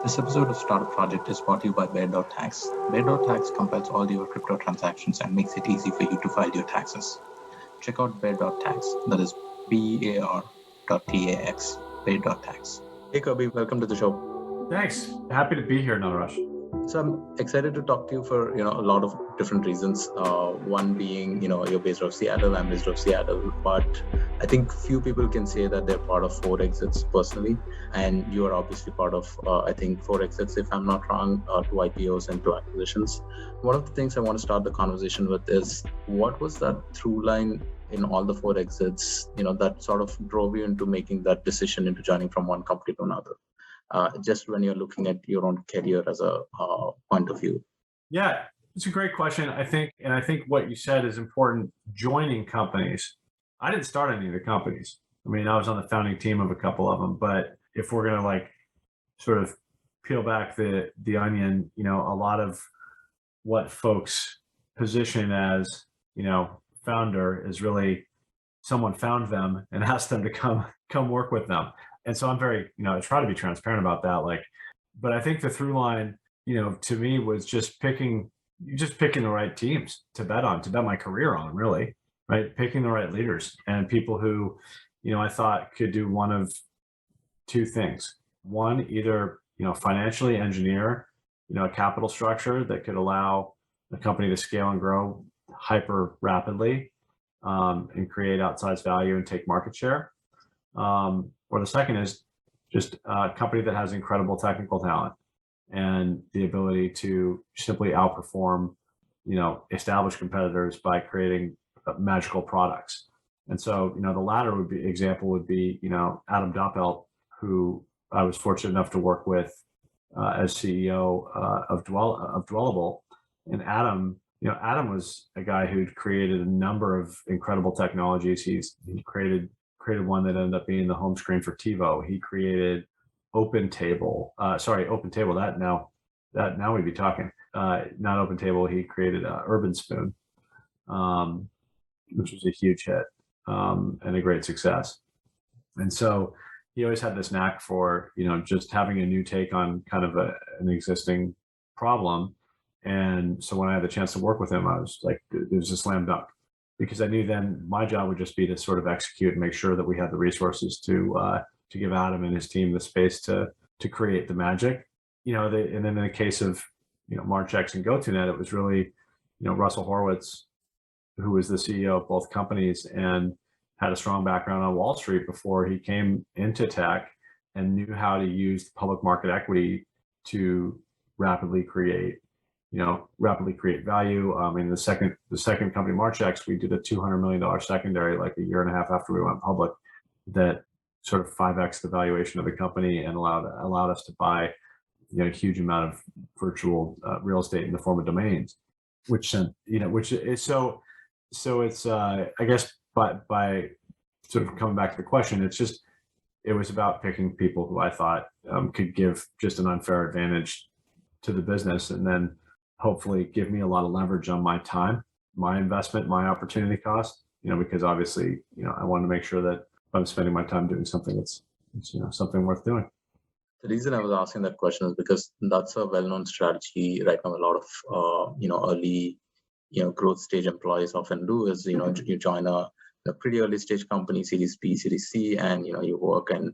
This episode of Startup Project is brought to you by Bear.tax. Bear.tax compiles all your crypto transactions and makes it easy for you to file your taxes. Check out Bear.tax, that is BEAR.tax, Bear.tax. Hey Kirby, welcome to the show. Thanks. Happy to be here, Nataraj. So I'm excited to talk to you for a lot of different reasons. One being you're based out of Seattle, I'm based out of Seattle, but I think few people can say that they're part of 4exits personally, and you are obviously part of I think 4exits if I'm not wrong, 2 IPOs and 2 acquisitions. One of the things I want to start the conversation with is what was that through line in all the 4exits that sort of drove you into making that decision into joining from one company to another? Just when you're looking at your own career as a point of view? Yeah, it's a great question. I think what you said is important. Joining companies, I didn't start any of the companies. I mean, I was on the founding team of a couple of them, but if we're going to sort of peel back the onion, a lot of what folks position as, founder is really someone found them and asked them to come work with them. And so I'm very, I try to be transparent about that. But I think the through line, to me was just picking the right teams to bet my career on, really, right? Picking the right leaders and people who, I thought could do one of two things. One, either, financially engineer, a capital structure that could allow the company to scale and grow hyper rapidly and create outsized value and take market share. Or the second is just a company that has incredible technical talent and the ability to simply outperform, established competitors by creating magical products. And so, the latter would be Adam Doppelt, who I was fortunate enough to work with as CEO of Dwellable. And Adam was a guy who'd created a number of incredible technologies. He created one that ended up being the home screen for TiVo. He created OpenTable. That now we'd be talking. Not OpenTable. He created Urban Spoon, which was a huge hit and a great success. And so he always had this knack for just having a new take on kind of an existing problem. And so when I had the chance to work with him, I was like, it was a slam dunk. Because I knew then my job would just be to sort of execute and make sure that we had the resources to give Adam and his team the space to create the magic. And then in the case of Marchex and GoToNet, it was really Russell Horowitz, who was the CEO of both companies and had a strong background on Wall Street before he came into tech and knew how to use public market equity to rapidly create value. In the second company, Marchex, we did a $200 million secondary like a year and a half after we went public that sort of 5x the valuation of the company and allowed us to buy a huge amount of virtual real estate in the form of domains, which is so it's I guess by sort of coming back to the question, it was about picking people who I thought could give just an unfair advantage to the business, and then hopefully give me a lot of leverage on my time, my investment, my opportunity cost, because obviously, I want to make sure that I'm spending my time doing something that's something worth doing. The reason I was asking that question is because that's a well-known strategy right now. A lot of, early, growth stage employees often do is, you join a pretty early stage company, Series B, Series C, and, you work and,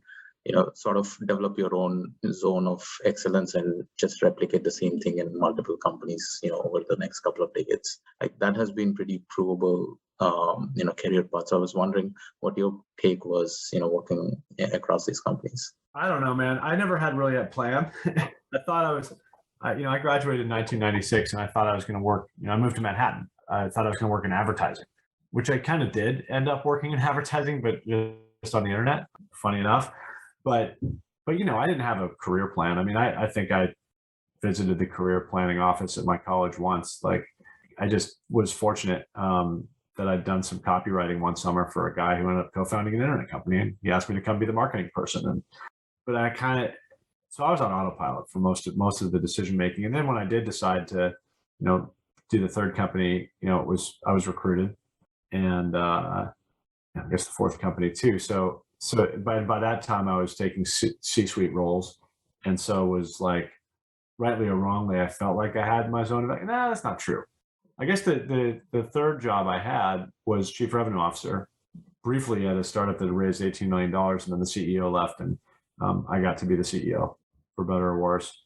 sort of develop your own zone of excellence and just replicate the same thing in multiple companies, over the next couple of decades. Like that has been pretty provable, career path. So I was wondering what your take was, working across these companies. I don't know, man. I never had really a plan. I thought I graduated in 1996 and I thought I was going to work, I moved to Manhattan. I thought I was going to work in advertising, which I kind of did end up working in advertising, but just on the internet, funny enough. But I didn't have a career plan. I mean, I think I visited the career planning office at my college once. Like, I just was fortunate that I'd done some copywriting one summer for a guy who ended up co-founding an internet company, and he asked me to come be the marketing person. So I was on autopilot for most of the decision making. And then when I did decide to, do the third company, I was recruited, and I guess the fourth company too. So by that time I was taking C-suite roles And so it was like, rightly or wrongly, I felt like I had my zone of, nah, that's not true. I guess the third job I had was chief revenue officer, briefly at a startup that raised $18 million, and then the CEO left, and I got to be the CEO, for better or worse.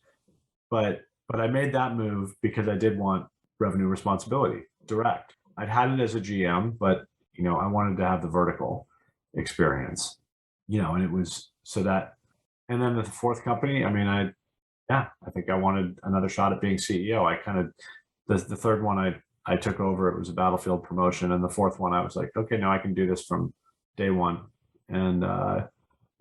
But I made that move because I did want revenue responsibility, direct. I'd had it as a GM, but I wanted to have the vertical experience, and it was so that. And then the fourth company, I mean, I think I wanted another shot at being CEO. I kind of, the third one I took over, it was a battlefield promotion. And the fourth one, I was like, okay, now I can do this from day one. And, I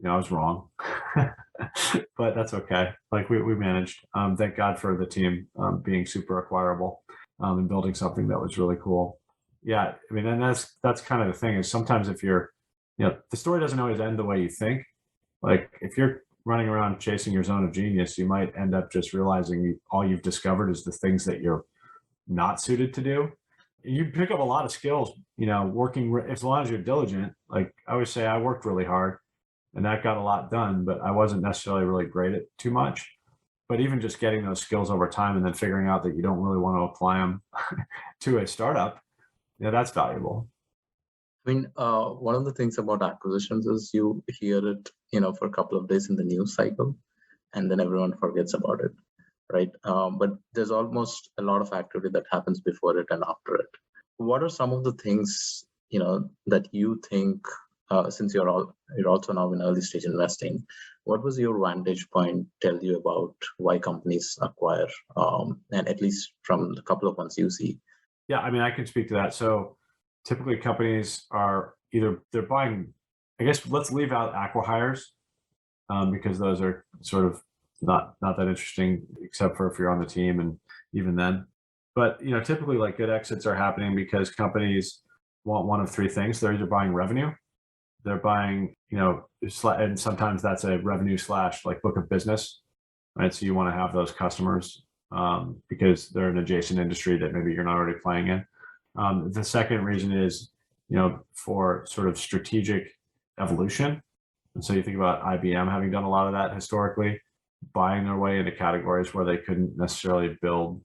was wrong, but that's okay. Like we managed. Thank God for the team being super acquirable and building something that was really cool. Yeah, I mean, and that's kind of the thing is sometimes if you're, the story doesn't always end the way you think. Like if you're running around chasing your zone of genius, you might end up just realizing all you've discovered is the things that you're not suited to do. You pick up a lot of skills, working as long as you're diligent. Like I always say, I worked really hard and that got a lot done, but I wasn't necessarily really great at too much. But even just getting those skills over time and then figuring out that you don't really want to apply them to a startup, that's valuable. I mean, one of the things about acquisitions is you hear it, for a couple of days in the news cycle, and then everyone forgets about it, right? But there's almost a lot of activity that happens before it and after it. What are some of the things, that you think, since you're also now in early stage investing, what was your vantage point tell you about why companies acquire, and at least from the couple of ones you see? Yeah, I mean, I can speak to that. So typically companies are either they're buying, I guess let's leave out acqui-hires because those are sort of not that interesting, except for if you're on the team and even then. But typically like good exits are happening because companies want one of three things. They're either buying revenue, they're buying, and sometimes that's a revenue / like book of business, right? So you want to have those customers because they're an adjacent industry that maybe you're not already playing in. The second reason is, for sort of strategic evolution. And so you think about IBM having done a lot of that historically, buying their way into categories where they couldn't necessarily build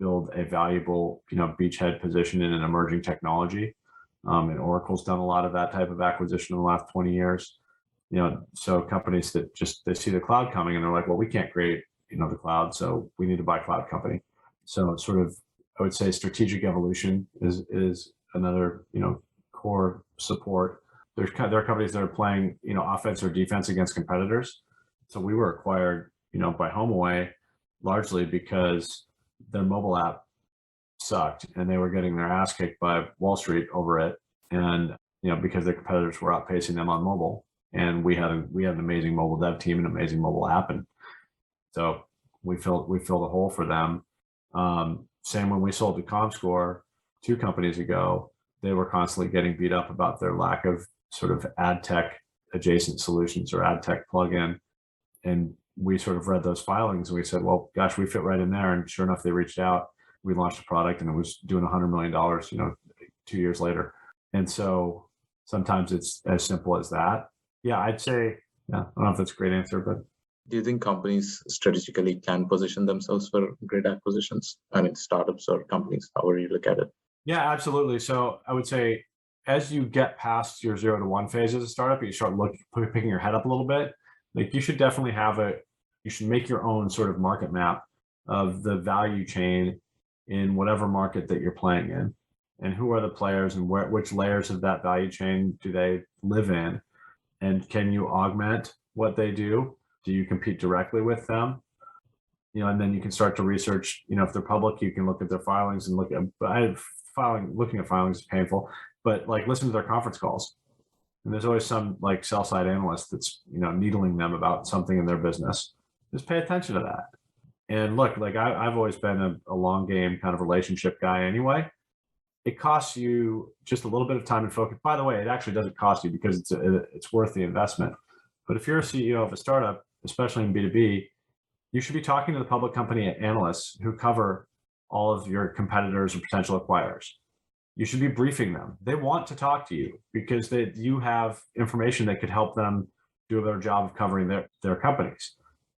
a valuable, beachhead position in an emerging technology. And Oracle's done a lot of that type of acquisition in the last 20 years. So companies that they see the cloud coming and they're like, well, we can't create, the cloud, so we need to buy a cloud company. So sort of, I would say strategic evolution is another, core support. There are companies that are playing, offense or defense against competitors. So we were acquired, by HomeAway largely because their mobile app sucked and they were getting their ass kicked by Wall Street over it. And, because their competitors were outpacing them on mobile. And we had an amazing mobile dev team and amazing mobile app. And so we filled a hole for them. Same when we sold to comScore 2 companies ago, they were constantly getting beat up about their lack of sort of ad tech adjacent solutions or ad tech plugin. And we sort of read those filings and we said, well, gosh, we fit right in there. And sure enough, they reached out. We launched a product and it was doing $100 million, 2 years later. And so sometimes it's as simple as that. Yeah, I'd say, I don't know if that's a great answer, but. Do you think companies strategically can position themselves for great acquisitions? I mean, startups or companies, however you look at it. Yeah, absolutely. So I would say as you get past your 0 to 1 phase as a startup, you start picking your head up a little bit. Like you should definitely you should make your own sort of market map of the value chain in whatever market that you're playing in, and who are the players and which layers of that value chain do they live in, and can you augment what they do? Do you compete directly with them? And then you can start to research, if they're public, you can look at their filings and looking at filings is painful, but like listen to their conference calls. And there's always some like sell side analyst that's, needling them about something in their business. Just pay attention to that. And look, like I've always been a long game kind of relationship guy anyway. It costs you just a little bit of time and focus. By the way, it actually doesn't cost you because it's worth the investment. But if you're a CEO of a startup, especially in B2B, you should be talking to the public company analysts who cover all of your competitors and potential acquirers. You should be briefing them. They want to talk to you because you have information that could help them do a better job of covering their companies.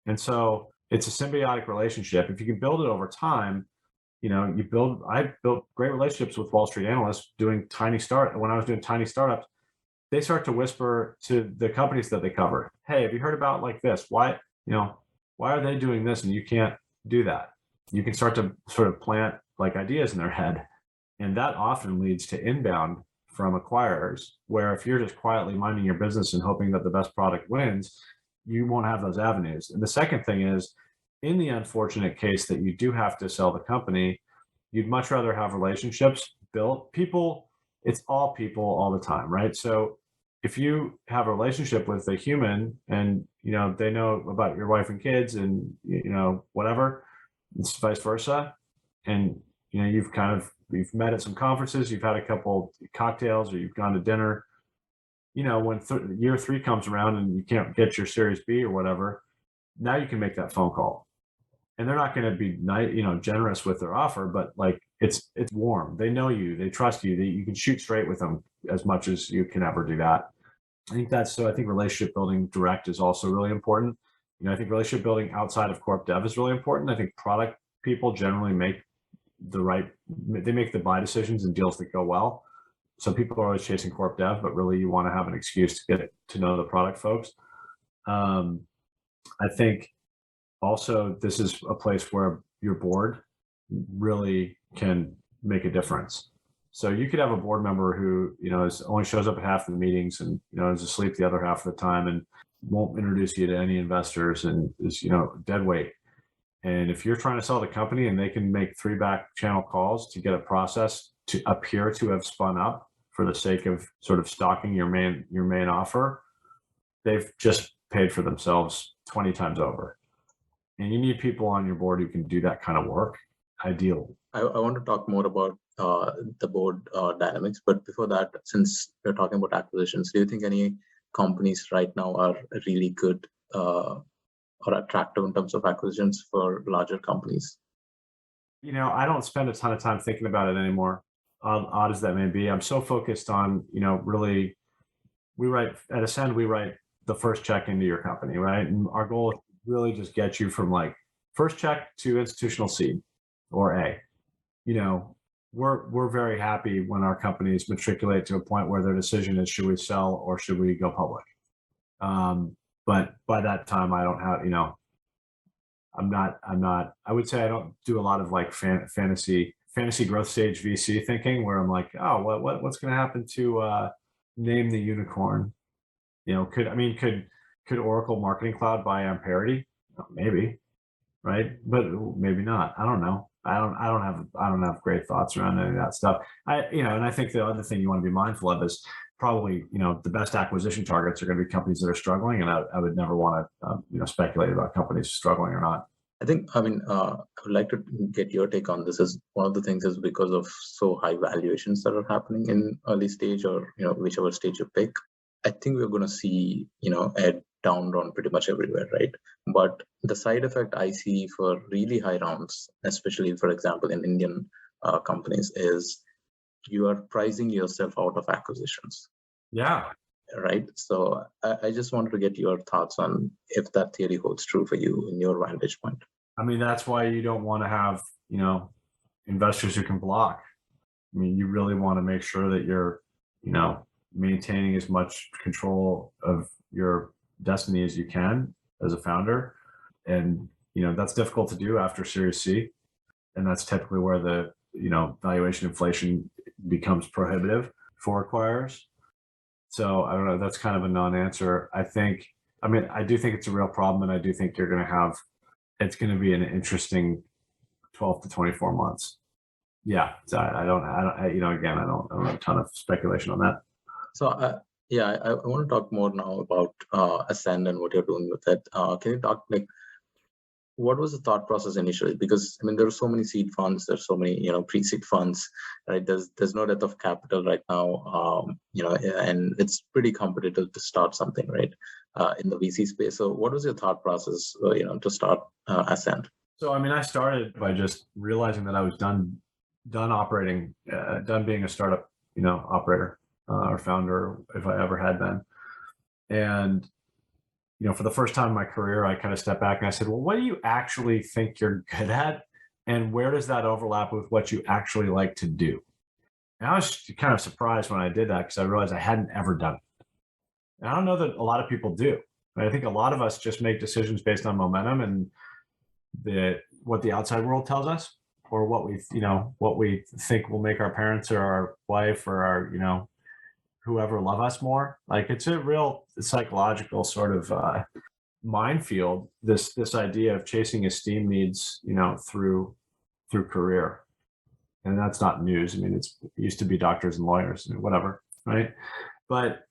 And so it's a symbiotic relationship. If you can build it over time, I built great relationships with Wall Street analysts when I was doing tiny startups. They start to whisper to the companies that they cover, hey, have you heard about like this? Why are they doing this and you can't do that? You can start to sort of plant like ideas in their head. And that often leads to inbound from acquirers, where if you're just quietly minding your business and hoping that the best product wins, you won't have those avenues. And the second thing is, in the unfortunate case that you do have to sell the company, you'd much rather have relationships built. People, it's all people all the time, right? So if you have a relationship with a human and they know about your wife and kids and whatever, it's vice versa, and you've met at some conferences, you've had a couple cocktails, or you've gone to dinner, when year 3 comes around and you can't get your Series B or whatever, now you can make that phone call. And they're not going to be generous with their offer, but like it's warm. They know you, they trust you, you can shoot straight with them as much as you can ever do that. I think relationship building direct is also really important. I think relationship building outside of corp dev is really important. I think product people generally make the buy decisions and deals that go well. So people are always chasing corp dev, but really you want to have an excuse to get to know the product folks. I think also this is a place where your board really can make a difference. So you could have a board member who only shows up at half of the meetings and is asleep the other half of the time and won't introduce you to any investors and is dead weight. And if you're trying to sell the company and they can make 3 back channel calls to get a process to appear to have spun up for the sake of sort of stalking your main offer, they've just paid for themselves 20 times over. And you need people on your board who can do that kind of work, ideally. I want to talk more about the board dynamics, but before that, since we're talking about acquisitions, do you think any companies right now are really good or attractive in terms of acquisitions for larger companies? I don't spend a ton of time thinking about it anymore, odd as that may be. I'm so focused on, really, at Ascend, we write the first check into your company, right? And our goal is to really just get you from like first check to institutional seed or A. We're very happy when our companies matriculate to a point where their decision is, should we sell or should we go public? But by that time, I don't have, I would say I don't do a lot of like fantasy growth stage VC thinking where I'm like, oh, what's going to happen to name the unicorn? Could Oracle Marketing Cloud buy Amperity? Maybe, right? But maybe not. I don't know. I don't have great thoughts around any of that stuff. And I think the other thing you want to be mindful of is probably, the best acquisition targets are going to be companies that are struggling. And I would never want to, speculate about companies struggling or not. I would like to get your take on this. Is one of the things is because of so high valuations that are happening in early stage or, whichever stage you pick. I think we're going to see, a down round pretty much everywhere, right? But the side effect I see for really high rounds, especially, for example, in Indian companies, is you are pricing yourself out of acquisitions. Yeah. Right. So I just wanted to get your thoughts on if that theory holds true for you in your vantage point. That's why you don't want to have, investors who can block. You really want to make sure that you're, maintaining as much control of your destiny as you can as a founder. And, that's difficult to do after Series C. And that's typically where the, valuation inflation becomes prohibitive for acquirers. So I don't know, that's kind of a non-answer. I do think it's a real problem. And I do think it's going to be an interesting 12 to 24 months. Yeah. So I don't have a ton of speculation on that. So I want to talk more now about Ascend and what you're doing with it. Can you talk what was the thought process initially? Because there are so many seed funds, there's so many pre-seed funds, right? There's no depth of capital right now, and it's pretty competitive to start something, right, in the VC space. So what was your thought process, to start Ascend? So I started by just realizing that I was done operating, done being a startup, operator or founder, if I ever had been, and for the first time in my career, I kind of stepped back and I said, well, what do you actually think you're good at? And where does that overlap with what you actually like to do? And I was kind of surprised when I did that because I realized I hadn't ever done it. And I don't know that a lot of people do. I think a lot of us just make decisions based on momentum and what the outside world tells us, or what we think will make our parents or our wife or our, whoever love us more. Like, it's a real psychological sort of minefield, this idea of chasing esteem needs, through career. And that's not news. I mean, it used to be doctors and lawyers and whatever, right? But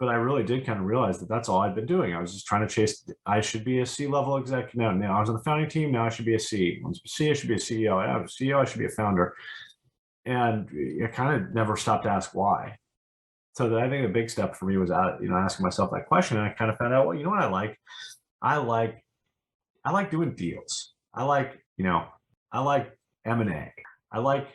I really did kind of realize that that's all I'd been doing. I was just trying to chase. I should be a C-level executive. Now I was on the founding team. Now I should be a C. When I was a C, I should be a CEO. I was a CEO. I should be a founder. And I kind of never stopped to ask why. So I think the big step for me was asking myself that question, and I kind of found out, well, you know what I like? I like doing deals. I like M&A. I like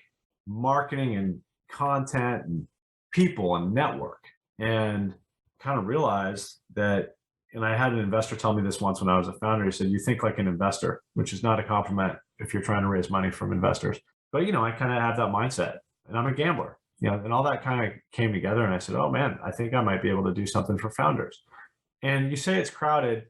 marketing and content and people and network. And kind of realized that, and I had an investor tell me this once when I was a founder. He said, you think like an investor, which is not a compliment if you're trying to raise money from investors. But, I kind of have that mindset, and I'm a gambler, and all that kind of came together. And I said, oh man, I think I might be able to do something for founders. And you say it's crowded,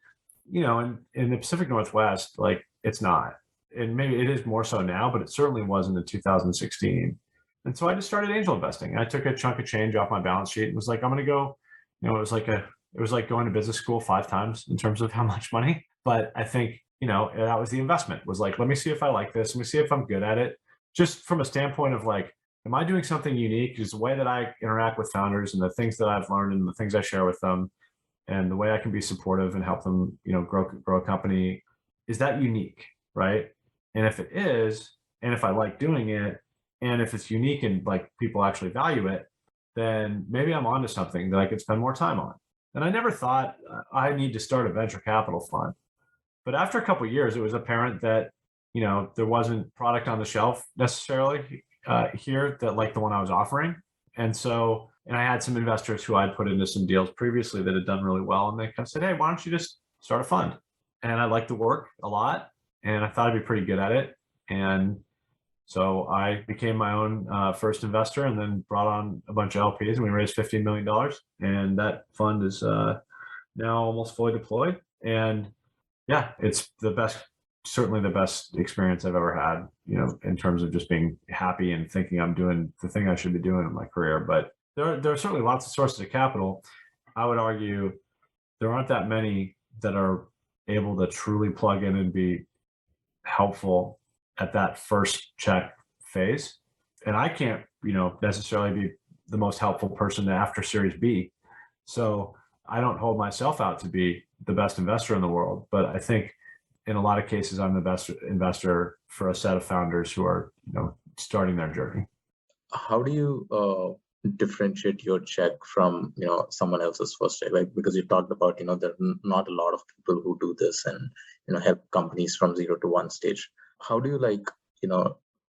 in the Pacific Northwest, like, it's not. And maybe it is more so now, but it certainly wasn't in 2016. And so I just started angel investing. I took a chunk of change off my balance sheet and was like, I'm going to go, it was like going to business school 5 times in terms of how much money. But I think, that was the investment, was like, let me see if I like this. Let me see if I'm good at it. Just from a standpoint of like, am I doing something unique? Is the way that I interact with founders and the things that I've learned and the things I share with them and the way I can be supportive and help them, grow a company, is that unique, right? And if it is, and if I like doing it, and if it's unique and like people actually value it, then maybe I'm onto something that I could spend more time on. And I never thought I need to start a venture capital fund. But after a couple of years, it was apparent that, there wasn't product on the shelf necessarily here that like the one I was offering. And I had some investors who I'd put into some deals previously that had done really well. And they kind of said, hey, why don't you just start a fund? And I liked the work a lot, and I thought I'd be pretty good at it. And so I became my own first investor, and then brought on a bunch of LPs, and we raised $15 million. And that fund is now almost fully deployed. And yeah, it's certainly the best experience I've ever had, in terms of just being happy and thinking I'm doing the thing I should be doing in my career. But there are certainly lots of sources of capital. I would argue there aren't that many that are able to truly plug in and be helpful at that first check phase. And I can't, necessarily be the most helpful person after Series B. So I don't hold myself out to be the best investor in the world, but I think in a lot of cases, I'm the best investor for a set of founders who are, starting their journey. How do you differentiate your check from, someone else's first check? Like, because you talked about, there are not a lot of people who do this and, help companies from 0 to 1 stage. How do you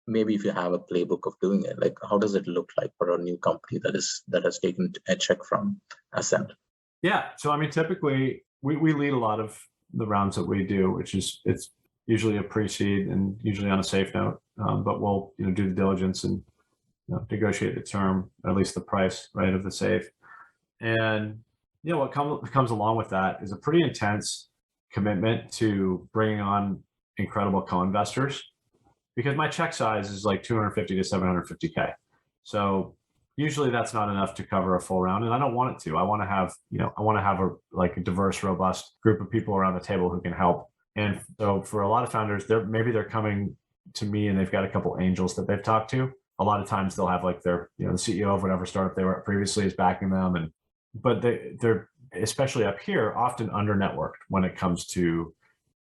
maybe if you have a playbook of doing it, like, how does it look like for a new company that has taken a check from Ascend? Yeah. So, I mean, typically we lead a lot of the rounds that we do, which is, it's usually a pre-seed and usually on a safe note, but we'll, do the diligence and negotiate the term, or at least the price, right, of the safe. And, what comes along with that is a pretty intense commitment to bringing on incredible co-investors, because my check size is like 250 to 750K. So usually that's not enough to cover a full round, and I don't want it to. I want to have, a diverse, robust group of people around the table who can help. And so for a lot of founders, they're coming to me and they've got a couple angels that they've talked to. A lot of times they'll have like their, the CEO of whatever startup they were at previously is backing them, but they're especially up here often under networked when it comes to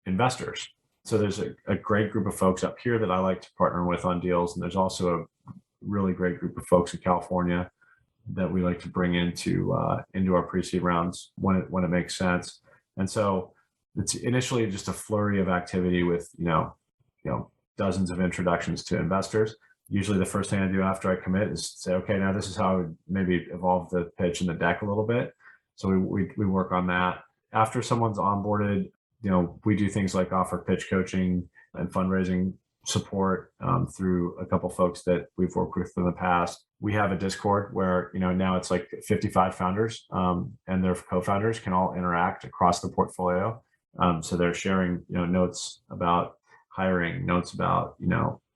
investors. So there's a great group of folks up here that I like to partner with on deals, and there's also a really great group of folks in California that we like to bring into our pre-seed rounds when it makes sense. And so it's initially just a flurry of activity with dozens of introductions to investors. Usually the first thing I do after I commit is say, okay, now this is how I would maybe evolve the pitch and the deck a little bit. So we work on that. after someone's onboarded, we do things like offer pitch coaching and fundraising support through a couple folks that we've worked with in the past. We have a Discord where, now it's like 55 founders and their co-founders can all interact across the portfolio. So they're sharing, notes about hiring, notes about,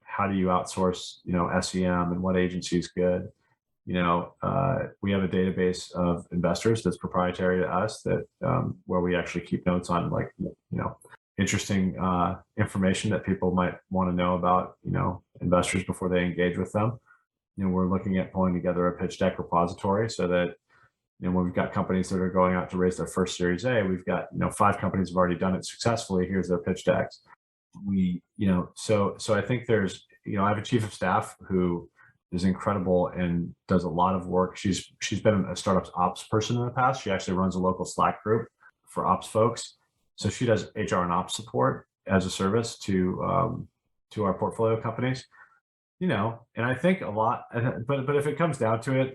how do you outsource, SEM and what agency is good. We have a database of investors that's proprietary to us that where we actually keep notes on interesting information that people might want to know about, investors before they engage with them. We're looking at pulling together a pitch deck repository so that, when we've got companies that are going out to raise their first Series A, we've got, 5 companies have already done it successfully. Here's their pitch decks. So I think there's, I have a chief of staff who is incredible and does a lot of work. She's been a startup's ops person in the past. She actually runs a local Slack group for ops folks. So she does HR and ops support as a service to our portfolio companies, and I think a lot, but if it comes down to it,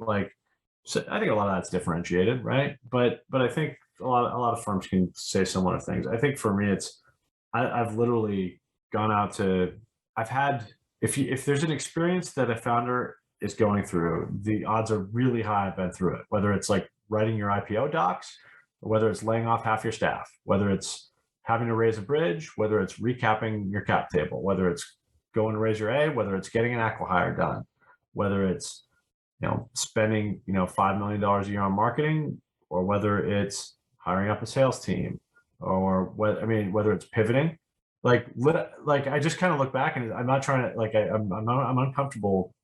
so I think a lot of that's differentiated, right? But I think a lot of firms can say similar things. I think for me, I've literally gone out to, if there's an experience that a founder is going through, the odds are really high I've been through it, whether it's like writing your IPO docs, or whether it's laying off half your staff, whether it's having to raise a bridge, whether it's recapping your cap table, whether it's going to raise your A, whether it's getting an acqui-hire done, whether it's, spending, $5 million a year on marketing, or whether it's hiring up a sales team, or whether it's pivoting. I just kind of look back and I'm not trying to, I'm uncomfortable,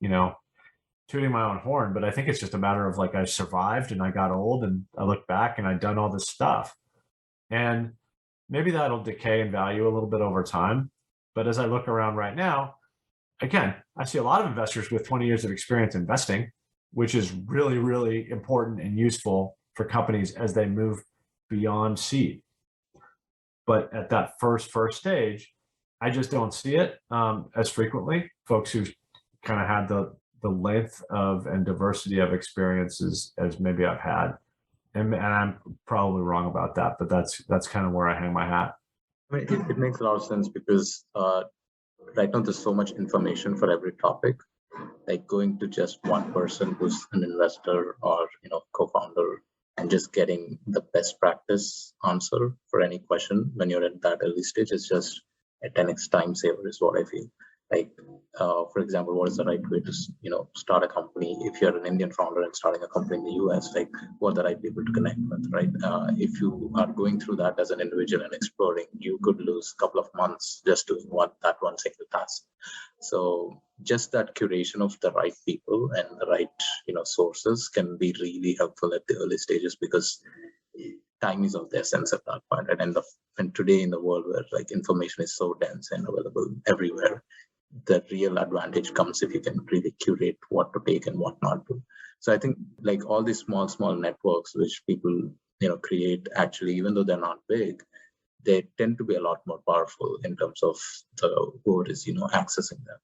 tooting my own horn, but I think it's just a matter of I survived and I got old and I look back and I've done all this stuff, and maybe that'll decay in value a little bit over time. But as I look around right now, again, I see a lot of investors with 20 years of experience investing, which is really, really important and useful for companies as they move beyond seed. But at that first stage, I just don't see it as frequently. Folks who kind of had the length of and diversity of experiences as maybe I've had. And I'm probably wrong about that, but that's kind of where I hang my hat. I mean, it makes a lot of sense because right now there's so much information for every topic. Going to just one person who's an investor or co-founder and just getting the best practice answer for any question when you're at that early stage is just a 10x time saver is what I feel. For example, what is the right way to start a company? If you're an Indian founder and starting a company in the US, what are the right people to connect with, right? If you are going through that as an individual and exploring, you could lose a couple of months just doing that one single task. So just that curation of the right people and the right sources can be really helpful at the early stages, because time is of the essence at that point. And today in the world where information is so dense and available everywhere, the real advantage comes if you can really curate what to take and what not to. So I think all these small networks which people create, actually, even though they're not big, they tend to be a lot more powerful in terms of who is accessing them.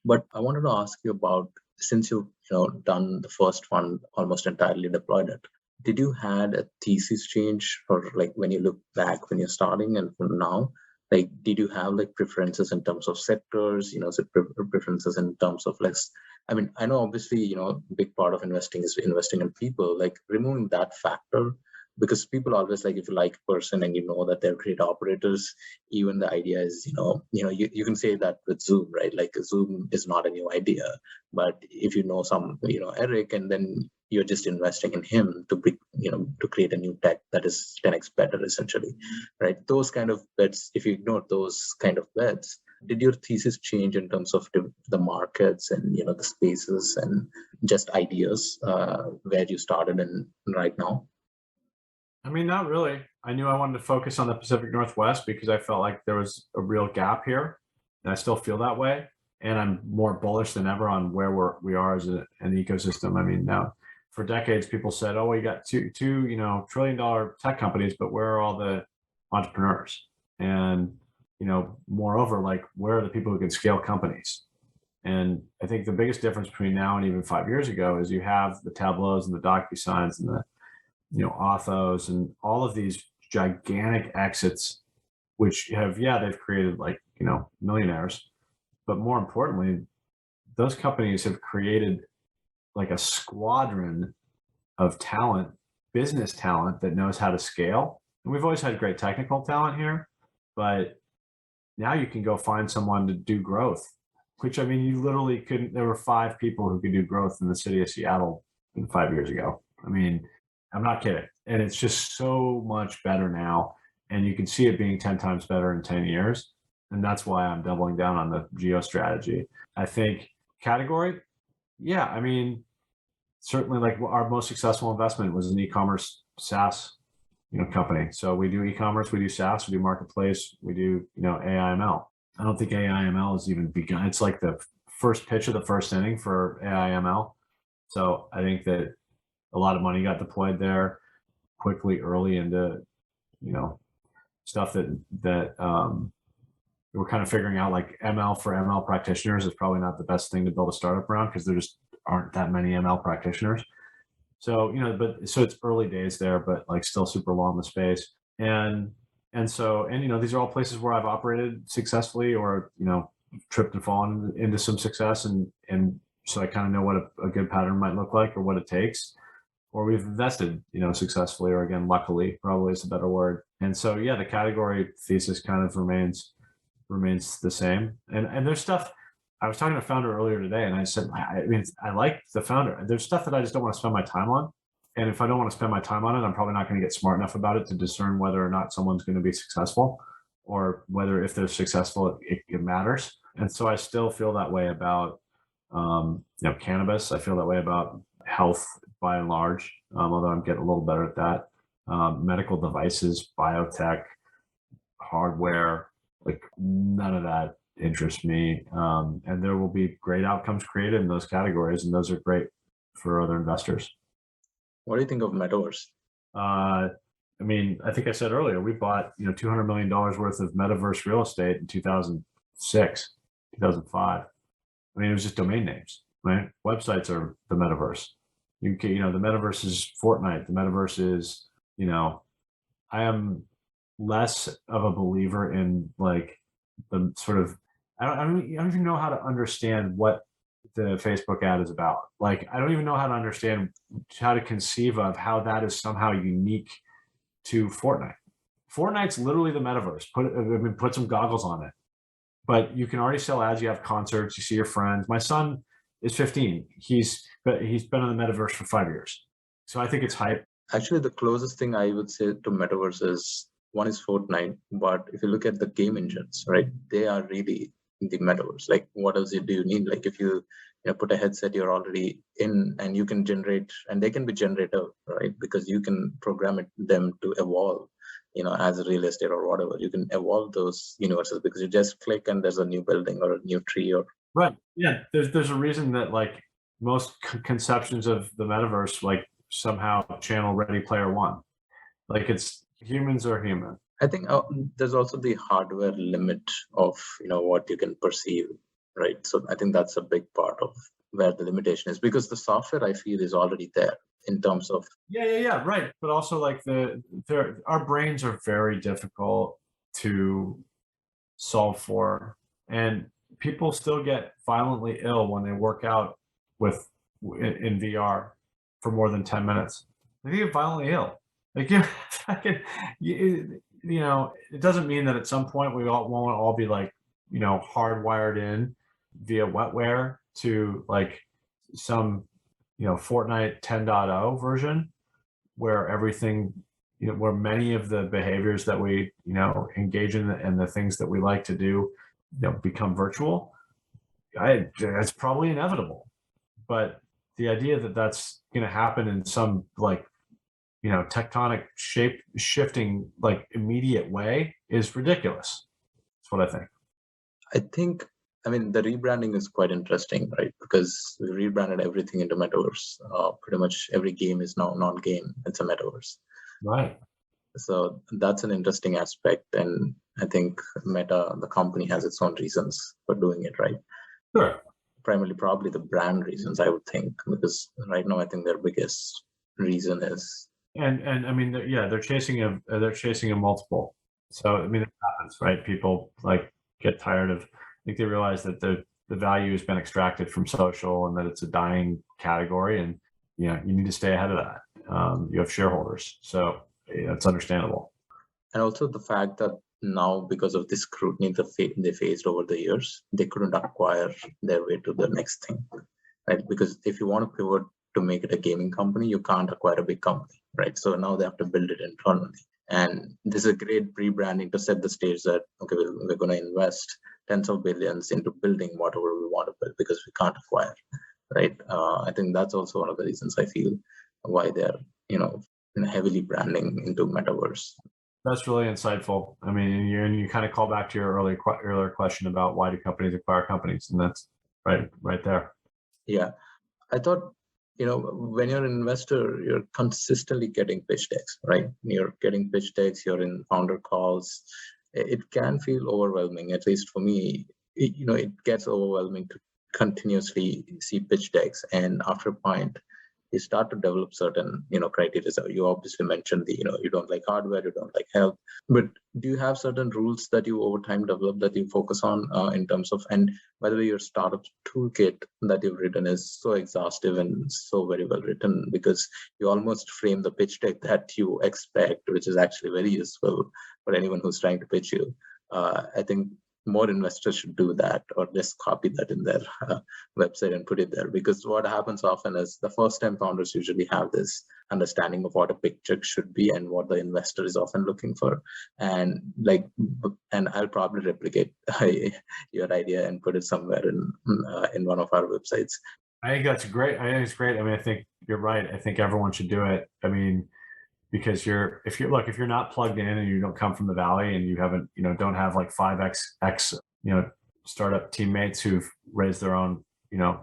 But I wanted to ask you about, since you've done the first fund, almost entirely deployed it, did you had a thesis change, or when you look back when you're starting and from now? Did you have preferences in terms of sectors, preferences in terms of I know obviously, big part of investing is investing in people, removing that factor, because people always if you like a person and that they're great operators, even the idea is, you can say that with Zoom, right? Zoom is not a new idea, but if some, Eric, and then you're just investing in him to be, to create a new tech that is 10x better, essentially, right? Those kind of bets, if you ignore those kind of bets, did your thesis change in terms of the markets and, the spaces and just ideas where you started and right now? I mean, not really. I knew I wanted to focus on the Pacific Northwest because I felt like there was a real gap here, and I still feel that way. And I'm more bullish than ever on where we are as an ecosystem. I mean, now for decades, people said, "Oh, we got two $1 trillion tech companies, but where are all the entrepreneurs?" And moreover, where are the people who can scale companies? And I think the biggest difference between now and even 5 years ago is you have the Tableaus and the DocuSigns and the Authos and all of these gigantic exits, which they've created like, millionaires. But more importantly, those companies have created like a squadron of talent, business talent that knows how to scale. And we've always had great technical talent here, but now you can go find someone to do growth, which, I mean, you literally couldn't. There were 5 people who could do growth in the city of Seattle 5 years ago. I mean, I'm not kidding. And it's just so much better now. And you can see it being 10 times better in 10 years. And that's why I'm doubling down on the geo strategy. I think category, I mean, certainly like our most successful investment was an e-commerce SaaS, company. So we do e-commerce, we do SaaS, we do marketplace, we do, AI/ML. I don't think AI/ML has even begun. It's like the first pitch of the first inning for AI/ML. So I think that a lot of money got deployed there quickly early into, stuff that we're kind of figuring out, like ML for ML practitioners is probably not the best thing to build a startup around because there just aren't that many ML practitioners. So, so it's early days there, but like still super long in the space. And these are all places where I've operated successfully or, tripped and fallen into some success. And so I kind of know what a good pattern might look like or what it takes. Or we've invested, successfully, or again, luckily, probably is a better word. And so, the category thesis kind of remains the same. And there's stuff. I was talking to a founder earlier today, and I said, I like the founder. There's stuff that I just don't want to spend my time on. And if I don't want to spend my time on it, I'm probably not going to get smart enough about it to discern whether or not someone's going to be successful, or whether if they're successful, it matters. And so I still feel that way about, cannabis. I feel that way about health by and large, although I'm getting a little better at that. Medical devices, biotech, hardware, like none of that interests me. And there will be great outcomes created in those categories, and those are great for other investors. What do you think of Metaverse? I think I said earlier, we bought, $200 million worth of Metaverse real estate in 2006, 2005. I mean, it was just domain names, right? Websites are the Metaverse. The Metaverse is Fortnite. The Metaverse is, I am less of a believer in like the sort of, I don't even know how to understand what the Facebook ad is about. Like, I don't even know how to conceive of how that is somehow unique to Fortnite. Fortnite's literally the Metaverse. Put some goggles on it, but you can already sell ads. You have concerts, you see your friends. My son is 15. He's been in the Metaverse for 5 years. So I think it's hype. Actually, the closest thing I would say to Metaverse is, one is Fortnite, but if you look at the game engines, right, they are really in the Metaverse. Like, what else do you need? Like, if you put a headset, you're already in, and you can generate, and they can be generative, right? Because you can program them to evolve, as real estate or whatever. You can evolve those universes because you just click and there's a new building or a new tree or. Right. Yeah. There's a reason that like most conceptions of the Metaverse, like somehow channel Ready Player One. Like, it's humans are human. I think there's also the hardware limit of what you can perceive, right? So I think that's a big part of where the limitation is, because the software, I feel, is already there in terms of. Yeah, right. But also like our brains are very difficult to solve for, and people still get violently ill when they work out in VR for more than 10 minutes. They get violently ill. Like, it doesn't mean that at some point we won't all be like, hardwired in via wetware to like some, Fortnite 10.0 version where everything, where many of the behaviors that we, engage in and the things that we like to do, become virtual. It's probably inevitable, but the idea that that's going to happen in some like, tectonic shape shifting, like immediate way is ridiculous. That's what I think. The rebranding is quite interesting, right? Because we rebranded everything into Metaverse. Pretty much every game is now non-game. It's a Metaverse. Right. So that's an interesting aspect. And I think Meta, the company, has its own reasons for doing it, right? Sure. Primarily, probably the brand reasons, I would think, because right now I think their biggest reason is And I mean, they're chasing a multiple. So I mean, it happens, right? People like get tired of. I think they realize that the value has been extracted from social and that it's a dying category, and you need to stay ahead of that. You have shareholders, so it's understandable. And also the fact that now, because of the scrutiny they faced over the years, they couldn't acquire their way to the next thing, right? Because if you want to pivot to make it a gaming company, you can't acquire a big company, right? So now they have to build it internally. And this is a great rebranding to set the stage that, okay, we're going to invest tens of billions into building whatever we want to build because we can't acquire, right? I think that's also one of the reasons I feel why they're, heavily branding into Metaverse. That's really insightful. I mean, and you kind of call back to your earlier question about why do companies acquire companies, and that's right there. Yeah, I thought, when you're an investor, you're consistently getting pitch decks, right? You're getting pitch decks, you're in founder calls. It can feel overwhelming, at least for me. It gets overwhelming to continuously see pitch decks, and after a point, you start to develop certain, criteria. So you obviously mentioned you don't like hardware, you don't like health, but do you have certain rules that you over time develop that you focus on in terms of, and by the way, your startup toolkit that you've written is so exhaustive and so very well written because you almost frame the pitch deck that you expect, which is actually very useful for anyone who's trying to pitch you. I think more investors should do that, or just copy that in their website and put it there, because what happens often is the first time founders usually have this understanding of what a pitch deck should be and what the investor is often looking for, and I'll probably replicate your idea and put it somewhere in one of our websites. I think that's great. I think it's great. I mean, I think you're right. I think everyone should do it. I mean, because if you're not plugged in and you don't come from the Valley and you haven't, don't have like 5x, startup teammates who've raised their own,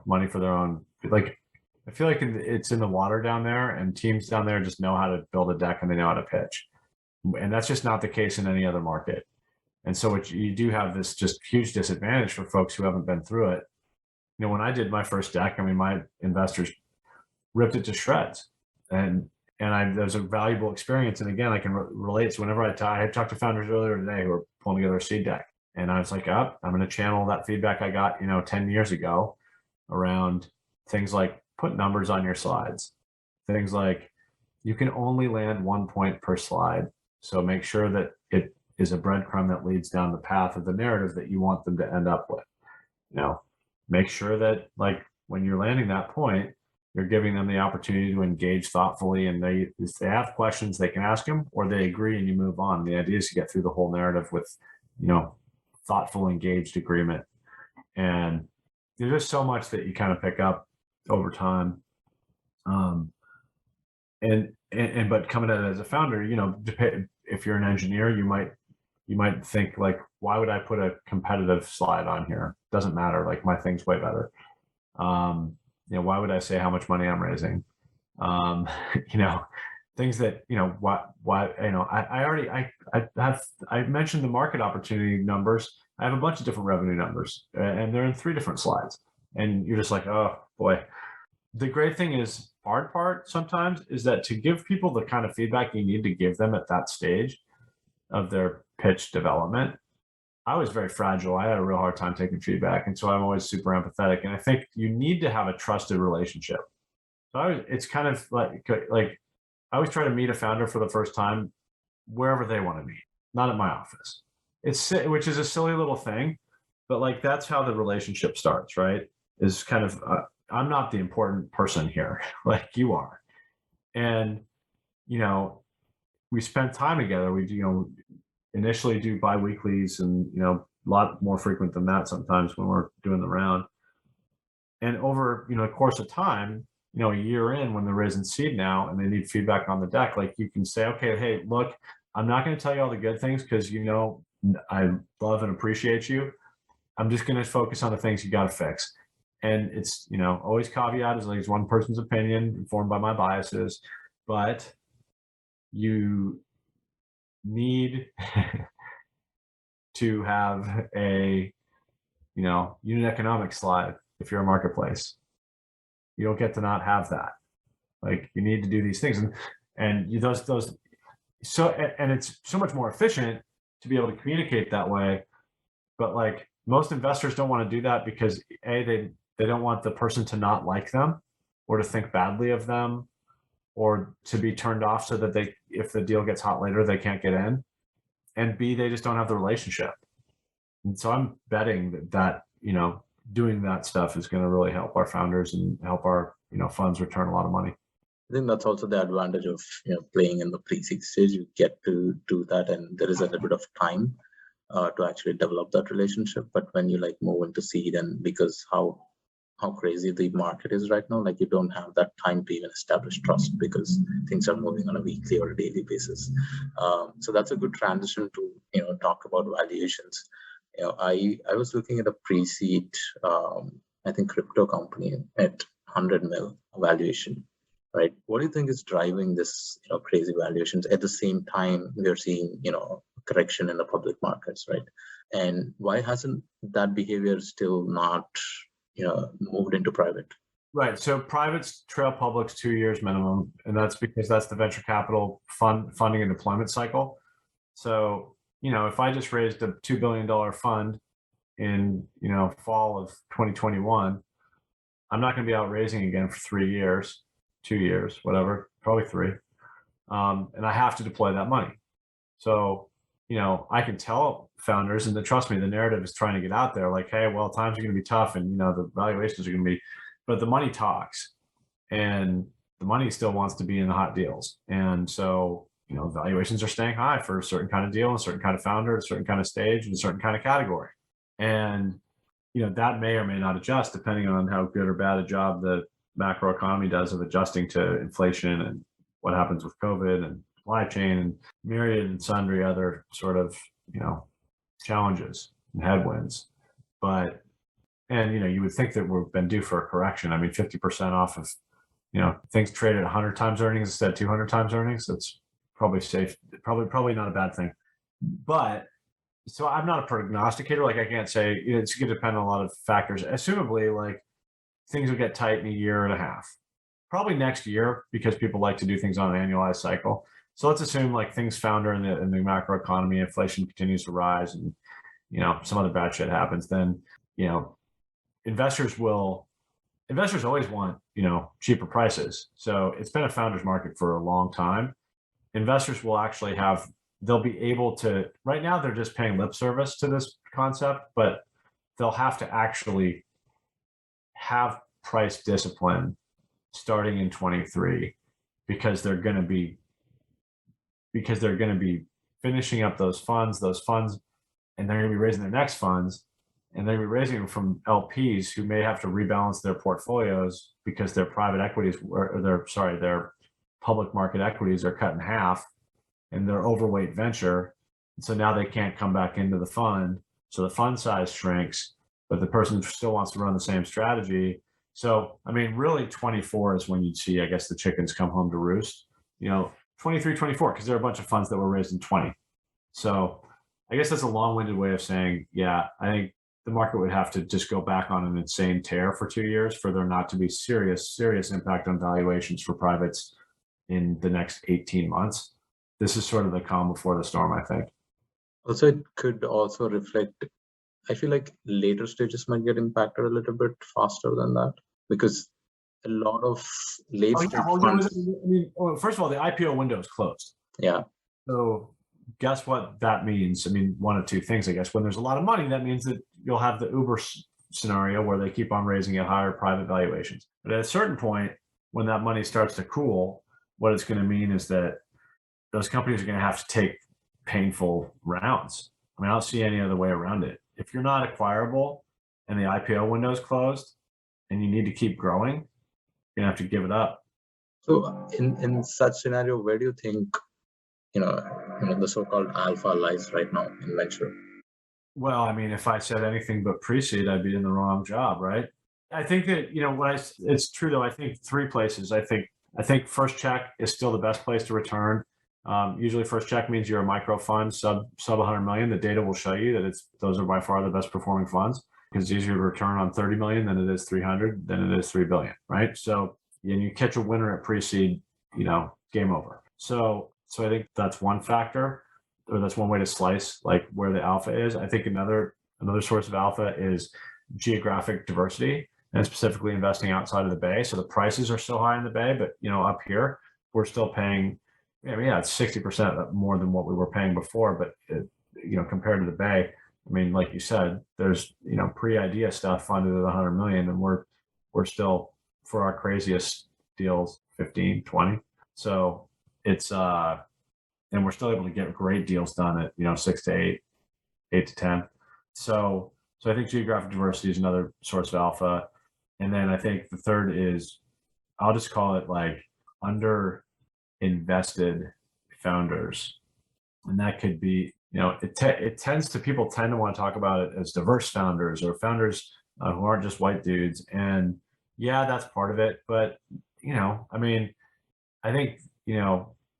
money for their own, like, I feel like it's in the water down there, and teams down there just know how to build a deck and they know how to pitch. And that's just not the case in any other market. And so you do have this just huge disadvantage for folks who haven't been through it. When I did my first deck, I mean, my investors ripped it to shreds, and that was a valuable experience. And again, I can relate to whenever I talked to founders earlier today who were pulling together a seed deck, and I was like, I'm going to channel that feedback I got, 10 years ago around things like put numbers on your slides, things like you can only land 1 point per slide. So make sure that it is a breadcrumb that leads down the path of the narrative that you want them to end up with. Make sure that when you're landing that point, you're giving them the opportunity to engage thoughtfully, and if they have questions, they can ask them, or they agree and you move on. The idea is to get through the whole narrative with, thoughtful, engaged agreement. And there's just so much that you kind of pick up over time. But coming at it as a founder, if you're an engineer, you might think like, why would I put a competitive slide on here? Doesn't matter. Like, my thing's way better. Why would I say how much money I'm raising? Things that, I mentioned the market opportunity numbers. I have a bunch of different revenue numbers, and they're in 3 different slides. And you're just like, oh boy. The great thing is, hard part sometimes is that to give people the kind of feedback you need to give them at that stage of their pitch development, I was very fragile. I had a real hard time taking feedback. And so I'm always super empathetic. And I think you need to have a trusted relationship. So it's kind of like I always try to meet a founder for the first time wherever they want to meet, not at my office. Which is a silly little thing, but that's how the relationship starts, right? Is kind of, I'm not the important person here, like you are. And, we spent time together. We, initially do bi-weeklies, and a lot more frequent than that sometimes when we're doing the round. And over the course of time, a year in, when they're raising seed now and they need feedback on the deck, you can say, okay, hey, look, I'm not going to tell you all the good things because I love and appreciate you. I'm just going to focus on the things you got to fix. And it's always caveat is it's one person's opinion informed by my biases, but you need to have a unit economics slide. If you're a marketplace, you don't get to not have that. You need to do these things. And so, and it's so much more efficient to be able to communicate that way. But like most investors don't want to do that because they don't want the person to not like them or to think badly of them or to be turned off so that if the deal gets hot later, they can't get in. And B, they just don't have the relationship. And so I'm betting that doing that stuff is going to really help our founders and help our, funds return a lot of money. I think that's also the advantage of playing in the pre-seed stage. You get to do that, and there is a little bit of time to actually develop that relationship. But when you move into seed, and because how crazy the market is right now, you don't have that time to even establish trust because things are moving on a weekly or a daily basis. So that's a good transition to talk about valuations. I was looking at a pre-seed, I think crypto company at 100 mil valuation. Right. What do you think is driving this, crazy valuations? At the same time, we're seeing, correction in the public markets, right? And why hasn't that behavior still not, moved into private? Right. So privates trail publics 2 years minimum, and that's because that's the venture capital funding and deployment cycle. So, if I just raised a $2 billion fund in, fall of 2021, I'm not going to be out raising again for 3 years. 2 years, whatever, probably 3. And I have to deploy that money. So, I can tell founders, and trust me, the narrative is trying to get out there like, hey, well, times are going to be tough and, the valuations are going to be, but the money talks and the money still wants to be in the hot deals. And so, valuations are staying high for a certain kind of deal, a certain kind of founder, a certain kind of stage, and a certain kind of category. And, that may or may not adjust depending on how good or bad a job the macroeconomy does of adjusting to inflation and what happens with COVID and supply chain and myriad and sundry other sort of, challenges and headwinds. But, and, you would think that we've been due for a correction. I mean, 50% off of, things traded 100 times earnings instead of 200 times earnings. That's probably safe, probably not a bad thing. But so I'm not a prognosticator. I can't say, it's going to depend on a lot of factors. Assumably, things will get tight in a year and a half, probably next year, because people like to do things on an annualized cycle. So let's assume things founder in the macroeconomy, inflation continues to rise, and some other bad shit happens. Then investors always want cheaper prices. So it's been a founder's market for a long time. Investors will actually they'll be able to. Right now, they're just paying lip service to this concept, but they'll have to actually have price discipline starting in 23 because they're going to be finishing up those funds, and they're going to be raising their next funds, and they're going to be raising them from LPs who may have to rebalance their portfolios because their private equities their public market equities are cut in half and they're overweight venture. And so now they can't come back into the fund. So the fund size shrinks, but the person still wants to run the same strategy. So, I mean, really 24 is when you'd see, I guess, the chickens come home to roost, 23, 24, because there are a bunch of funds that were raised in 20. So I guess that's a long-winded way of saying, yeah, I think the market would have to just go back on an insane tear for 2 years for there not to be serious impact on valuations for privates in the next 18 months. This is sort of the calm before the storm, I think. Also, it could also reflect, I feel like later stages might get impacted a little bit faster than that because a lot of late stage funds. First of all, the IPO window is closed. Yeah. So guess what that means? I mean, one of two things, I guess. When there's a lot of money, that means that you'll have the Uber scenario where they keep on raising at higher private valuations. But at a certain point, when that money starts to cool, what it's going to mean is that those companies are going to have to take painful rounds. I mean, I don't see any other way around it. If you're not acquirable and the IPO window is closed and you need to keep growing, you're going to have to give it up. So in such scenario, where do you think, the so-called alpha lies right now in venture? Well, I mean, if I said anything but pre-seed, I'd be in the wrong job, right? I think that, it's true though. I think 3 places. I think first check is still the best place to return. Usually first check means you're a micro fund, sub 100 million. The data will show you that those are by far the best performing funds because it's easier to return on 30 million than it is 300 than it is 3 billion, right? So and you catch a winner at pre-seed, game over. So I think that's one factor, or that's one way to slice like where the alpha is. I think another source of alpha is geographic diversity, and specifically investing outside of the Bay. So the prices are so high in the Bay, but up here we're still paying, it's 60% more than what we were paying before. But compared to the Bay, I mean, like you said, there's pre-idea stuff funded at 100 million, and we're still, for our craziest deals, 15, 20. So it's and we're still able to get great deals done at 6 to 8 to 10. So I think geographic diversity is another source of alpha. And then I think the third is, I'll just call it like under invested founders. And that could be, people tend to want to talk about it as diverse founders, or founders who aren't just white dudes. And yeah, that's part of it. But, I think,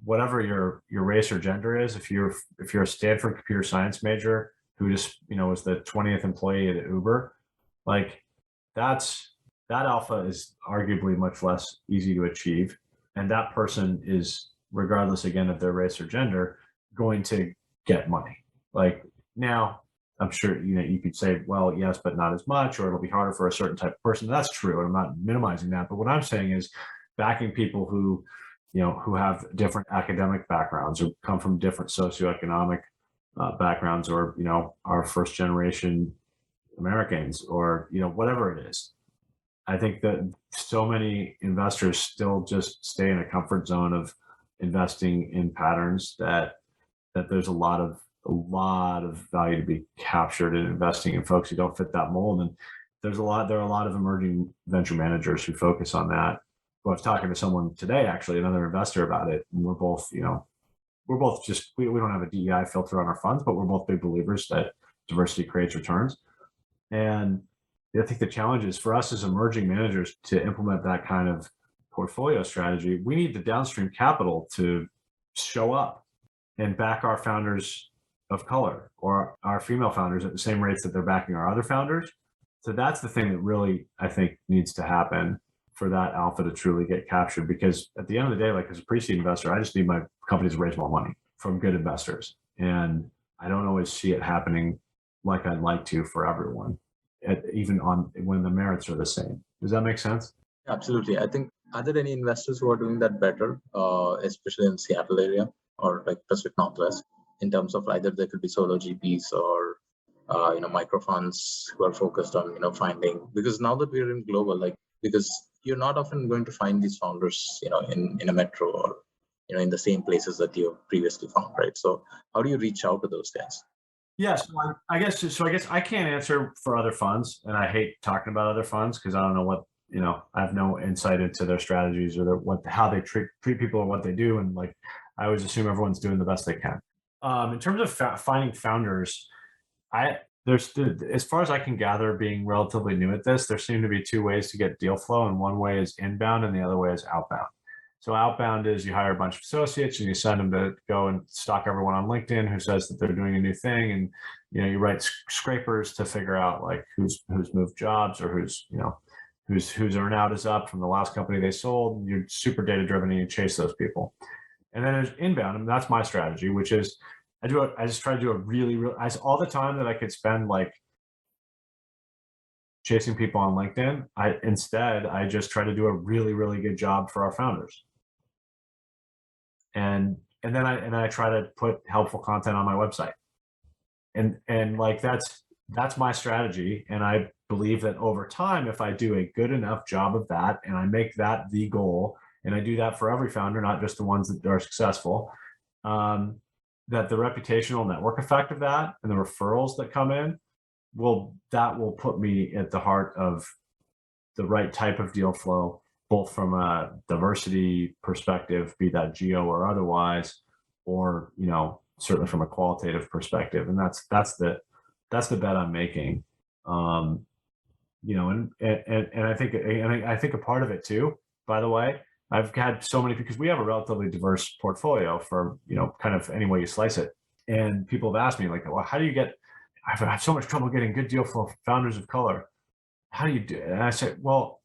whatever your race or gender is, if you're a Stanford computer science major who just, was the 20th employee at Uber, like that alpha is arguably much less easy to achieve. And that person is, regardless again of their race or gender, going to get money. Like now, I'm sure, you could say, well, yes, but not as much, or it'll be harder for a certain type of person. That's true. And I'm not minimizing that. But what I'm saying is backing people who have different academic backgrounds, or come from different socioeconomic backgrounds, or, are first generation Americans, or, whatever it is. I think that so many investors still just stay in a comfort zone of investing in patterns that there's a lot of value to be captured in investing in folks who don't fit that mold. And there are a lot of emerging venture managers who focus on that. I was talking to someone today, actually, another investor, about it. And we're both just, we don't have a DEI filter on our funds, but we're both big believers that diversity creates returns. And I think the challenge is for us as emerging managers to implement that kind of portfolio strategy. We need the downstream capital to show up and back our founders of color, or our female founders, at the same rates that they're backing our other founders. So that's the thing that really, I think, needs to happen for that alpha to truly get captured. Because at the end of the day, like as a pre-seed investor, I just need my companies to raise more money from good investors. And I don't always see it happening like I'd like to for everyone, even when the merits are the same. Does that make sense? Absolutely. I think, are there any investors who are doing that better, especially in Seattle area or like Pacific Northwest, in terms of either there could be solo GPs or micro funds who are focused on finding, because now that we're in global, like, because you're not often going to find these founders in a metro, or in the same places that you previously found, right? So how do you reach out to those guys? Yes, I guess I can't answer for other funds, and I hate talking about other funds because I don't know what, I have no insight into their strategies, or how they treat people, or what they do, and like I always assume everyone's doing the best they can. In terms of finding founders, there's, as far as I can gather, being relatively new at this, there seem to be two ways to get deal flow, and one way is inbound and the other way is outbound. So outbound is you hire a bunch of associates and you send them to go and stalk everyone on LinkedIn who says that they're doing a new thing, and you write scrapers to figure out like who's moved jobs, or whose earnout is up from the last company they sold. And you're super data driven and you chase those people. And then there's inbound, and that's my strategy, which is I just try to do a really all the time that I could spend like chasing people on LinkedIn. I just try to do a really, really good job for our founders. And then I try to put helpful content on my website. And like that's my strategy. And I believe that over time, if I do a good enough job of that, and I make that the goal, and I do that for every founder, not just the ones that are successful, that the reputational network effect of that and the referrals that come in will put me at the heart of the right type of deal flow, both from a diversity perspective, be that geo or otherwise, or certainly from a qualitative perspective. And that's the bet I'm making. And I think a part of it too, by the way, I've had so many, because we have a relatively diverse portfolio for, kind of any way you slice it. And people have asked me like, well, how do you get, I've had so much trouble getting good deal flow for founders of color. How do you do it? And I said, well,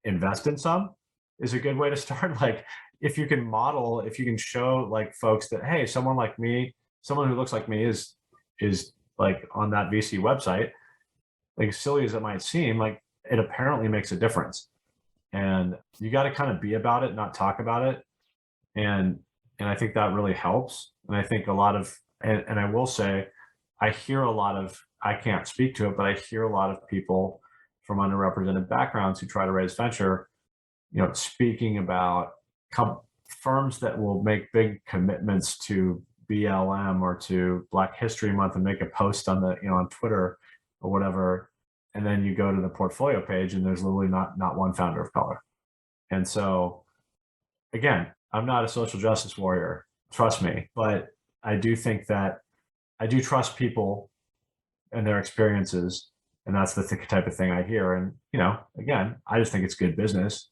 invest in some is a good way to start. Like, if you can model, if you can show like folks that, hey, someone like me, someone who looks like me is like on that VC website, like as silly as it might seem, like it apparently makes a difference. And you got to kind of be about it, not talk about it. And I think that really helps. And I think a lot of, and I will say, I hear a lot of, I can't speak to it, but I hear a lot of people from underrepresented backgrounds who try to raise venture, speaking about firms that will make big commitments to BLM or to Black History Month and make a post on the, on Twitter or whatever. And then you go to the portfolio page and there's literally not one founder of color. And so again, I'm not a social justice warrior, trust me, but I do think that I do trust people and their experiences. And that's the type of thing I hear. And, again, I just think it's good business,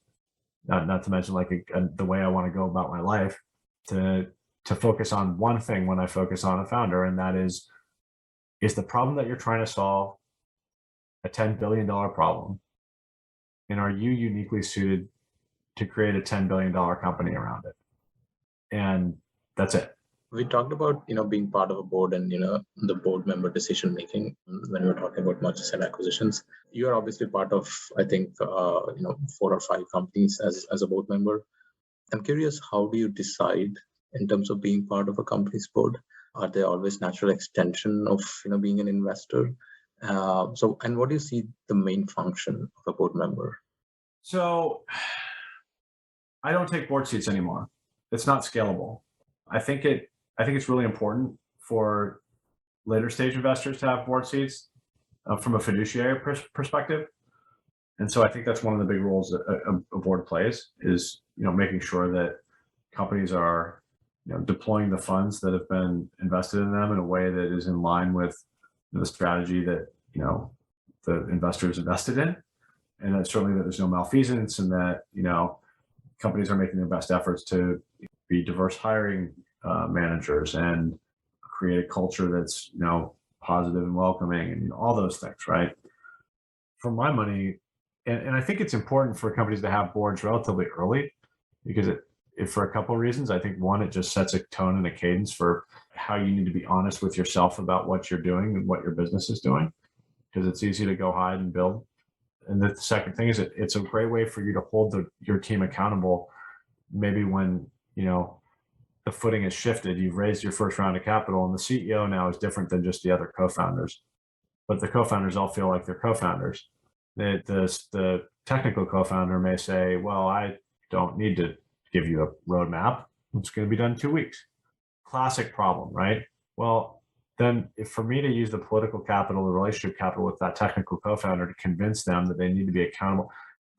not to mention like the way I want to go about my life, to focus on one thing when I focus on a founder. And that is the problem that you're trying to solve a $10 billion problem? And are you uniquely suited to create a $10 billion company around it? And that's it. We talked about, being part of a board and, the board member decision making when we were talking about mergers and acquisitions. You are obviously part of, I think, 4 or 5 companies as a board member. I'm curious, how do you decide in terms of being part of a company's board? Are they always natural extension of, being an investor? And what do you see the main function of a board member? So I don't take board seats anymore. It's not scalable. I think it's really important for later stage investors to have board seats from a fiduciary perspective. And so I think that's one of the big roles that a board plays is, making sure that companies are, deploying the funds that have been invested in them in a way that is in line with the strategy that, the investors invested in. And that certainly that there's no malfeasance and that, companies are making their best efforts to be diverse hiring managers and create a culture that's, positive and welcoming and all those things, right? For my money, and I think it's important for companies to have boards relatively early because for a couple of reasons. I think one, it just sets a tone and a cadence for how you need to be honest with yourself about what you're doing and what your business is doing, because it's easy to go hide and build. And the second thing is it's a great way for you to hold your team accountable. Maybe when, the footing has shifted, you've raised your first round of capital and the CEO now is different than just the other co-founders, but the co-founders all feel like they're co-founders. The technical co-founder may say, well, I don't need to give you a roadmap. It's going to be done in 2 weeks. Classic problem, right? Well, then for me to use the political capital, the relationship capital with that technical co-founder to convince them that they need to be accountable,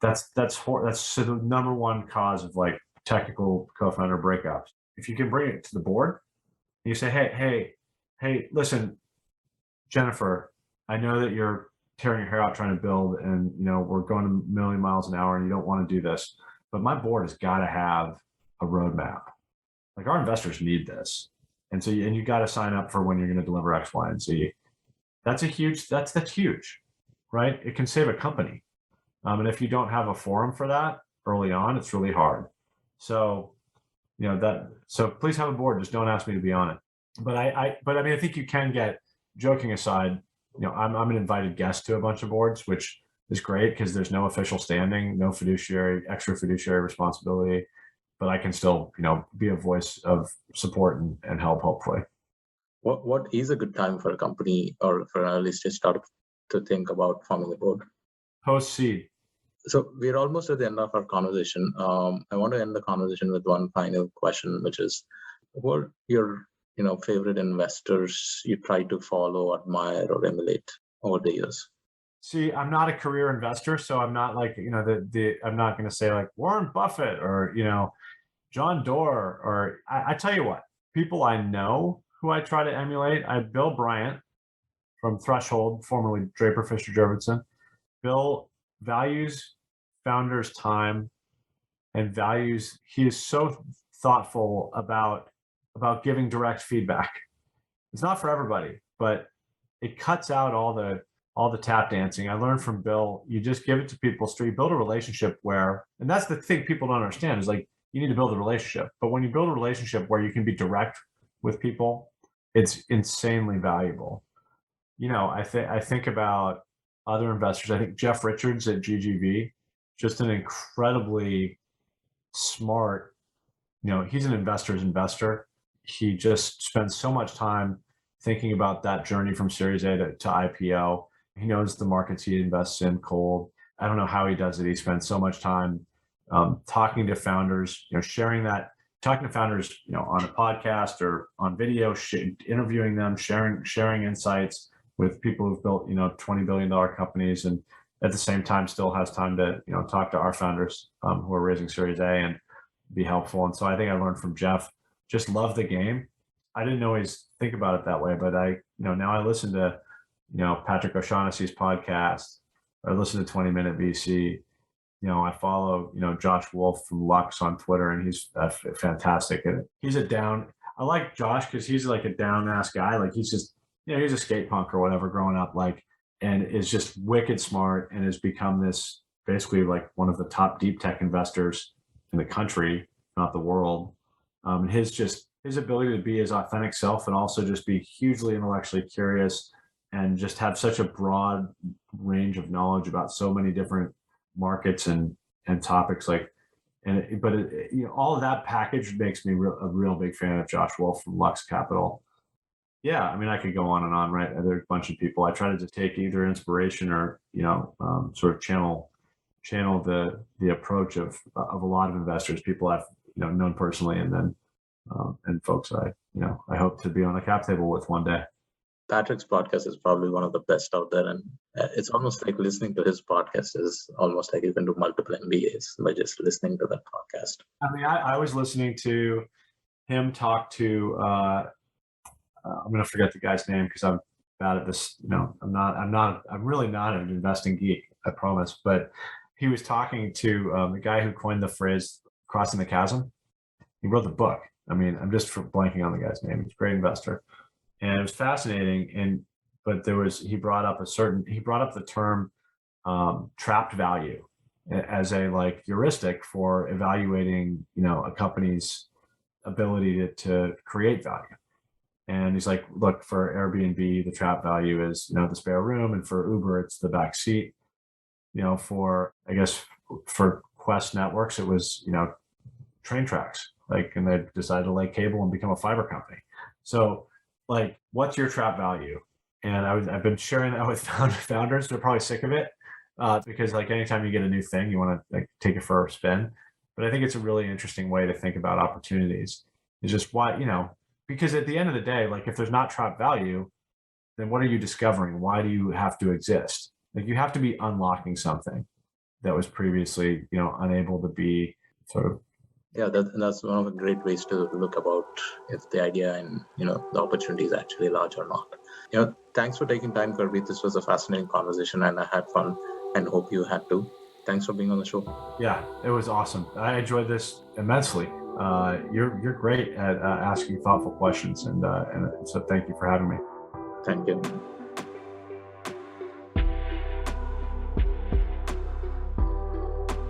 that's the number one cause of like technical co-founder breakups. If you can bring it to the board, you say, hey, listen, Jennifer, I know that you're tearing your hair out trying to build and, we're going a million miles an hour and you don't want to do this, but my board has got to have a roadmap. Like our investors need this. And so, you got to sign up for when you're going to deliver X, Y, and Z. That's huge, right? It can save a company. And if you don't have a forum for that early on, it's really hard. So, so please have a board. Just don't ask me to be on it. But I think you can get, joking aside, I'm an invited guest to a bunch of boards, which is great because there's no official standing, no extra fiduciary responsibility, but I can still, be a voice of support and help, hopefully. What is a good time for a company or for an early stage startup to think about forming a board? Post-seed. So we're almost at the end of our conversation. I want to end the conversation with one final question, which is, what are your favorite investors you try to follow, admire, or emulate over the years? See, I'm not a career investor, so I'm not like, I'm not going to say like Warren Buffett or, John Doerr, or I tell you what, people I know who I try to emulate. Bill Bryant from Threshold, formerly Draper Fisher Jurvetson. Bill values founders' time and values, he is so thoughtful about giving direct feedback. It's not for everybody, but it cuts out all the tap dancing. I learned from Bill, you just give it to people straight, build a relationship where, and that's the thing people don't understand is like, you need to build a relationship. But when you build a relationship where you can be direct with people, it's insanely valuable. I think about other investors. I think Jeff Richards at GGV, just an incredibly smart, he's an investor's investor. He just spends so much time thinking about that journey from Series A to IPO. He knows the markets he invests in cold. I don't know how he does it. He spends so much time talking to founders, talking to founders, on a podcast or on video, interviewing them, sharing insights with people who've built, $20 billion companies, and at the same time still has time to, talk to our founders who are raising Series A and be helpful. And so I think I learned from Jeff, just love the game. I didn't always think about it that way, but now I listen to, Patrick O'Shaughnessy's podcast. I listen to 20 Minute VC. I follow, Josh Wolf from Lux on Twitter, and he's fantastic. And I like Josh because he's like a down ass guy. Like he's just, he's a skate punk or whatever growing up, and is just wicked smart and has become this basically like one of the top deep tech investors in the country, not the world. His ability to be his authentic self and also just be hugely intellectually curious and just have such a broad range of knowledge about so many different markets and topics, all of that package makes me a real big fan of Josh Wolf from Lux Capital. Yeah, I mean, I could go on and on, right? There's a bunch of people. I try to just take either inspiration or sort of channel the approach of a lot of investors, people I've known personally, and then and folks I hope to be on a cap table with one day. Patrick's podcast is probably one of the best out there, and it's almost like listening to his podcast is almost like you can do multiple MBAs by just listening to that podcast. I mean, I was listening to him talk to I'm going to forget the guy's name because I'm bad at this. I'm really not an investing geek, I promise. But he was talking to the guy who coined the phrase "crossing the chasm." He wrote the book. I mean, I'm just blanking on the guy's name. He's a great investor. And it was fascinating. But he brought up the term trapped value as a heuristic for evaluating, a company's ability to create value. And he's like, look, for Airbnb, the trap value is, the spare room. And for Uber, it's the back seat. For Quest Networks, it was, train tracks. And they decided to lay cable and become a fiber company. So what's your trap value? And I've been sharing that with founders. They're probably sick of it because anytime you get a new thing, you want to take it for a spin. But I think it's a really interesting way to think about opportunities. It's just why, because at the end of the day, if there's not trap value, then what are you discovering? Why do you have to exist? You have to be unlocking something that was previously, unable to be sort of. Yeah, that's one of the great ways to look about if the idea and, the opportunity is actually large or not. Thanks for taking time, Kirby. This was a fascinating conversation and I had fun and hope you had too. Thanks for being on the show. Yeah, it was awesome. I enjoyed this immensely. You're great at asking thoughtful questions, and so thank you for having me. Thank you.